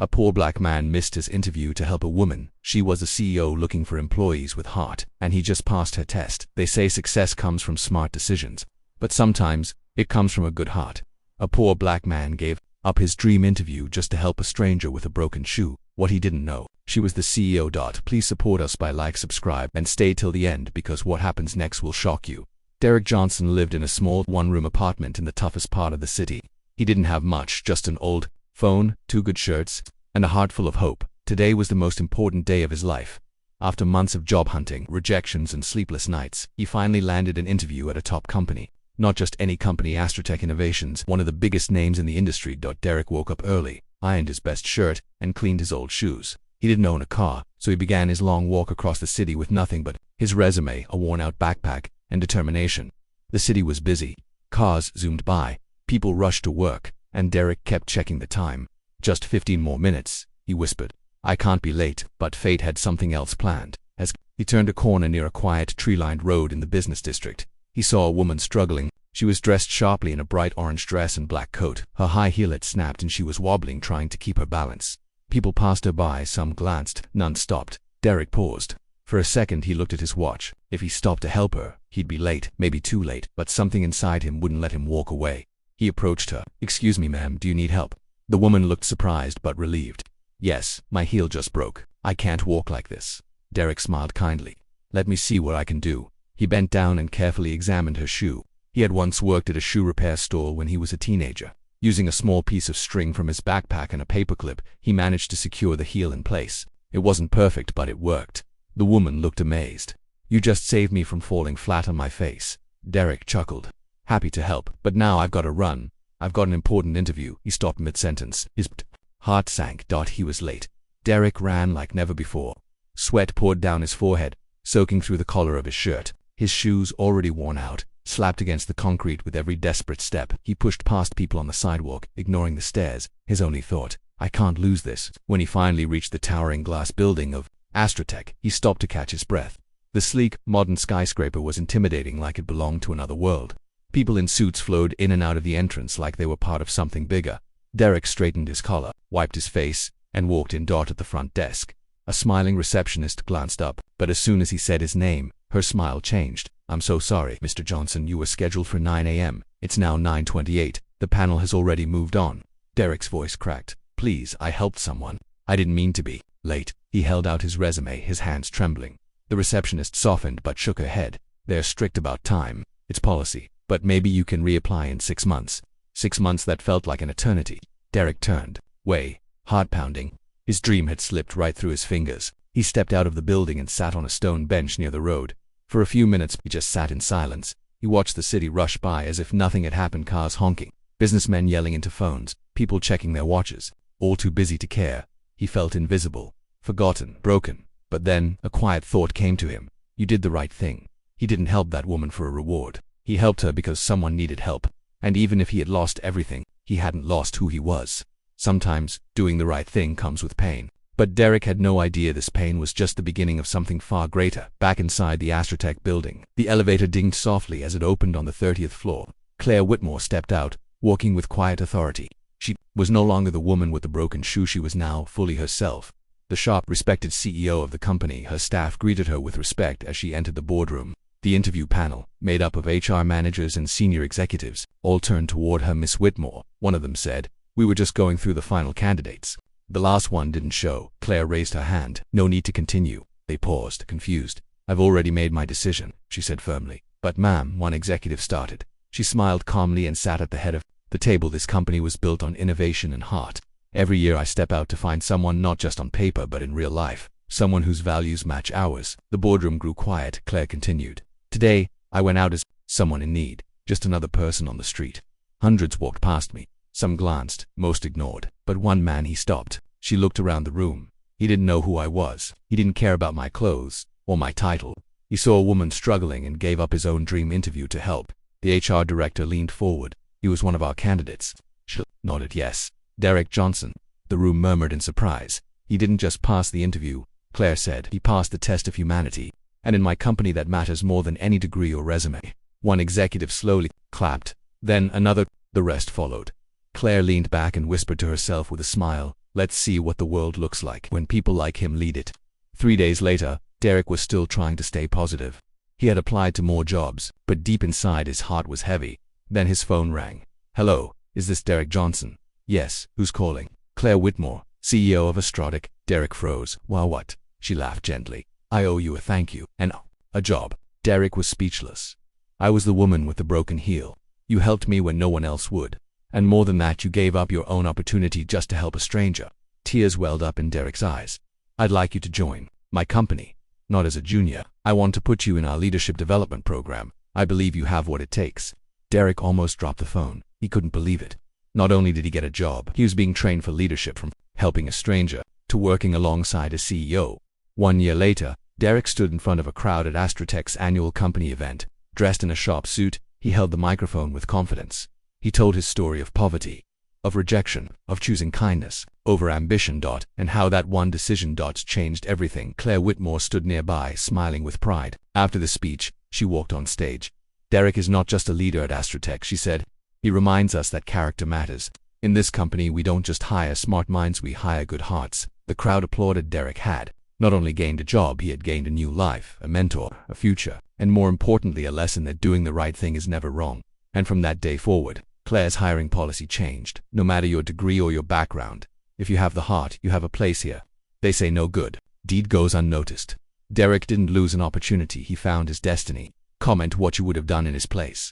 A poor black man missed his interview to help a woman. She was a CEO looking for employees with heart, and he just passed her test. They say success comes from smart decisions, but sometimes it comes from a good heart. A poor black man gave up his dream interview just to help a stranger with a broken shoe. What he didn't know, she was the CEO. Please support us by like, subscribe, and stay till the end because what happens next will shock you. Derek Johnson lived in a small one-room apartment in the toughest part of the city. He didn't have much, just an old phone, 2 good shirts, and a heart full of hope. Today was the most important day of his life. After months of job hunting, rejections, and sleepless nights, he finally landed an interview at a top company. Not just any company, Astrotech Innovations, one of the biggest names in the industry. Derek woke up early, ironed his best shirt, and cleaned his old shoes. He didn't own a car, so he began his long walk across the city with nothing but his resume, a worn-out backpack, and determination. The city was busy. Cars zoomed by, people rushed to work, and Derek kept checking the time. Just 15 more minutes, he whispered. I can't be late, but fate had something else planned. As he turned a corner near a quiet, tree-lined road in the business district, he saw a woman struggling. She was dressed sharply in a bright orange dress and black coat. Her high heel had snapped and she was wobbling, trying to keep her balance. People passed her by, some glanced, none stopped. Derek paused. For a second he looked at his watch. If he stopped to help her, he'd be late, maybe too late, but something inside him wouldn't let him walk away. He approached her. Excuse me, ma'am, do you need help? The woman looked surprised but relieved. Yes, my heel just broke. I can't walk like this. Derek smiled kindly. Let me see what I can do. He bent down and carefully examined her shoe. He had once worked at a shoe repair store when he was a teenager. Using a small piece of string from his backpack and a paperclip, he managed to secure the heel in place. It wasn't perfect, but it worked. The woman looked amazed. You just saved me from falling flat on my face. Derek chuckled. Happy to help, but now I've got to run. I've got an important interview. He stopped mid-sentence. His heart sank. He was late. Derek ran like never before. Sweat poured down his forehead, soaking through the collar of his shirt. His shoes, already worn out, slapped against the concrete with every desperate step. He pushed past people on the sidewalk, ignoring the stares. His only thought, I can't lose this. When he finally reached the towering glass building of Astrotech, he stopped to catch his breath. The sleek, modern skyscraper was intimidating, like it belonged to another world. People in suits flowed in and out of the entrance like they were part of something bigger. Derek straightened his collar, wiped his face, and walked in. At the front desk, a smiling receptionist glanced up, but as soon as he said his name, her smile changed. I'm so sorry, Mr. Johnson, you were scheduled for 9 a.m. It's now 9:28. The panel has already moved on. Derek's voice cracked. Please, I helped someone. I didn't mean to be late. He held out his resume, his hands trembling. The receptionist softened but shook her head. They're strict about time. It's policy. But maybe you can reapply in 6 months. 6 months, that felt like an eternity. Derek turned, heart pounding. His dream had slipped right through his fingers. He stepped out of the building and sat on a stone bench near the road. For a few minutes, he just sat in silence. He watched the city rush by as if nothing had happened, cars honking, businessmen yelling into phones, people checking their watches, all too busy to care. He felt invisible, forgotten, broken. But then, a quiet thought came to him. You did the right thing. He didn't help that woman for a reward. He helped her because someone needed help. And even if he had lost everything, he hadn't lost who he was. Sometimes, doing the right thing comes with pain. But Derek had no idea this pain was just the beginning of something far greater. Back inside the Astrotech building, the elevator dinged softly as it opened on the 30th floor. Claire Whitmore stepped out, walking with quiet authority. She was no longer the woman with the broken shoe. She was now fully herself. The sharp, respected CEO of the company, her staff greeted her with respect as she entered the boardroom. The interview panel, made up of HR managers and senior executives, all turned toward her. Miss Whitmore, one of them said, we were just going through the final candidates. The last one didn't show. Claire raised her hand. No need to continue. They paused, confused. I've already made my decision, she said firmly. But ma'am, one executive started. She smiled calmly and sat at the head of the table. This company was built on innovation and heart. Every year I step out to find someone not just on paper but in real life. Someone whose values match ours. The boardroom grew quiet. Claire continued. Today, I went out as someone in need. Just another person on the street. Hundreds walked past me. Some glanced, most ignored. But one man, he stopped. She looked around the room. He didn't know who I was. He didn't care about my clothes or my title. He saw a woman struggling and gave up his own dream interview to help. The HR director leaned forward. He was one of our candidates. She nodded yes. Derek Johnson. The room murmured in surprise. He didn't just pass the interview, Claire said. He passed the test of humanity. And in my company that matters more than any degree or resume. One executive slowly clapped. Then another. The rest followed. Claire leaned back and whispered to herself with a smile, Let's see what the world looks like when people like him lead it. 3 days later, Derek was still trying to stay positive. He had applied to more jobs, but deep inside his heart was heavy. Then his phone rang. Hello, is this Derek Johnson? Yes, who's calling? Claire Whitmore, CEO of Astrotic. Derek froze. Well, what? She laughed gently. I owe you a thank you. And a job. Derek was speechless. I was the woman with the broken heel. You helped me when no one else would. And more than that, you gave up your own opportunity just to help a stranger. Tears welled up in Derek's eyes. I'd like you to join my company. Not as a junior. I want to put you in our leadership development program. I believe you have what it takes. Derek almost dropped the phone. He couldn't believe it. Not only did he get a job, he was being trained for leadership, from helping a stranger to working alongside a CEO. 1 year later, Derek stood in front of a crowd at Astrotech's annual company event. Dressed in a sharp suit, he held the microphone with confidence. He told his story of poverty, of rejection, of choosing kindness over ambition, and how that one decision changed everything. Claire Whitmore stood nearby, smiling with pride. After the speech, she walked on stage. Derek is not just a leader at Astrotech, she said. He reminds us that character matters. In this company, we don't just hire smart minds, we hire good hearts. The crowd applauded. Derek had not only gained a job, he had gained a new life, a mentor, a future, and more importantly, a lesson that doing the right thing is never wrong. And from that day forward, Claire's hiring policy changed. No matter your degree or your background, if you have the heart, you have a place here. They say no good deed goes unnoticed. Derek didn't lose an opportunity, he found his destiny. Comment what you would have done in his place.